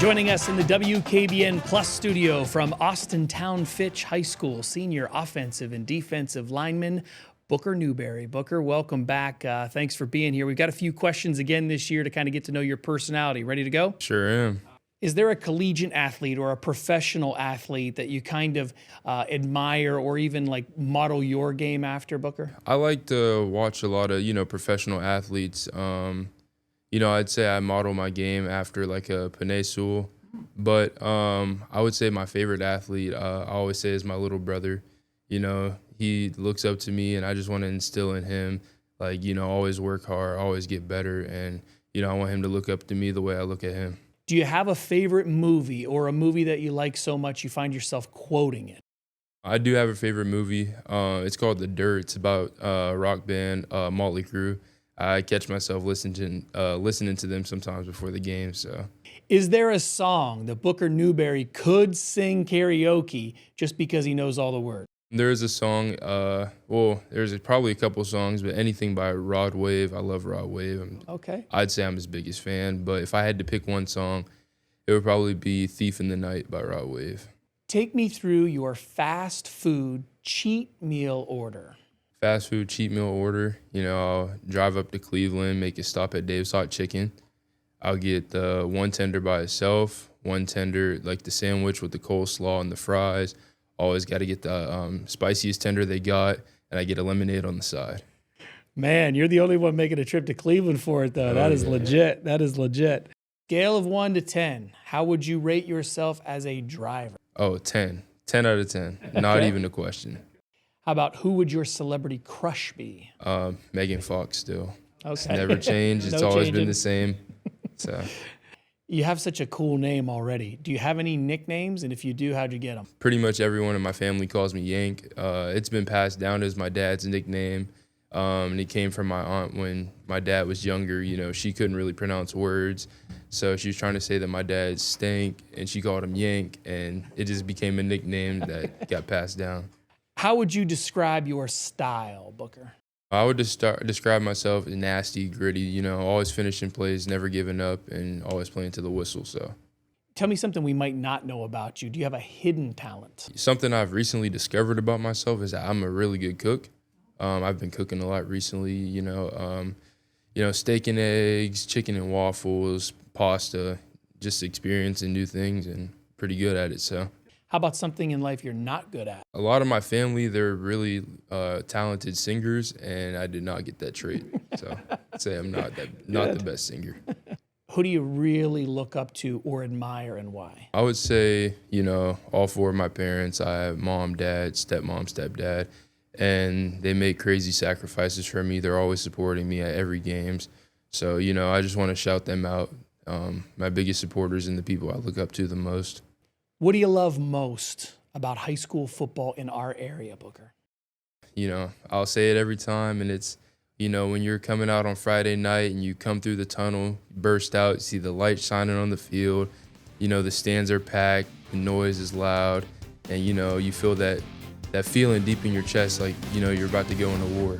Joining us in the WKBN Plus studio from Austintown Fitch High School, senior offensive and defensive lineman, Booker Newberry. Booker, welcome back. Thanks for being here. We've got a few questions again this year to kind of get to know your personality. Ready to go? Sure am. Is there a collegiate athlete or a professional athlete that you kind of admire or even like model your game after, Booker? I like to watch a lot of, professional athletes. I'd say I model my game after like a Panay Sewell. But I would say my favorite athlete, I always say, is my little brother. He looks up to me, and I just want to instill in him, like, always work hard, always get better. And, I want him to look up to me the way I look at him. Do you have a favorite movie or a movie that you like so much you find yourself quoting it? I do have a favorite movie. It's called The Dirt. It's about a rock band, Motley Crue. I catch myself listening to them sometimes before the game. So, is there a song that Booker Newberry could sing karaoke just because he knows all the words? There is a song. There's probably a couple songs, but anything by Rod Wave. I love Rod Wave. Okay. I'd say I'm his biggest fan. But if I had to pick one song, it would probably be "Thief in the Night" by Rod Wave. Take me through your fast food cheat meal order. Fast food cheat meal order. I'll drive up to Cleveland, make a stop at Dave's Hot Chicken. I'll get the one tender by itself, one tender, like the sandwich with the coleslaw and the fries. Always got to get the spiciest tender they got, and I get a lemonade on the side. Man, you're the only one making a trip to Cleveland for it, though. That is legit. That is legit. Scale of 1 to 10, how would you rate yourself as a driver? Oh, 10. 10 out of 10. Not even a question. How about who would your celebrity crush be? Megan Fox still. Okay. It's never changed. It's always been the same. So. You have such a cool name already. Do you have any nicknames? And if you do, how'd you get them? Pretty much everyone in my family calls me Yank. It's been passed down as my dad's nickname. And it came from my aunt when my dad was younger. She couldn't really pronounce words. So she was trying to say that my dad stank, and she called him Yank. And it just became a nickname that got passed down. How would you describe your style, Booker? I would describe myself as nasty, gritty, always finishing plays, never giving up, and always playing to the whistle. So, tell me something we might not know about you. Do you have a hidden talent? Something I've recently discovered about myself is that I'm a really good cook. I've been cooking a lot recently, steak and eggs, chicken and waffles, pasta, just experiencing new things and pretty good at it. So. How about something in life you're not good at? A lot of my family, they're really talented singers, and I did not get that trait. So I'd say I'm not the best singer. Who do you really look up to or admire, and why? I would say, all four of my parents. I have mom, dad, stepmom, stepdad, and they make crazy sacrifices for me. They're always supporting me at every games. So, I just want to shout them out. My biggest supporters and the people I look up to the most. What do you love most about high school football in our area, Booker? I'll say it every time, and it's, when you're coming out on Friday night and you come through the tunnel, burst out, you see the light shining on the field, the stands are packed, the noise is loud, and, you feel that feeling deep in your chest like, you're about to go into war.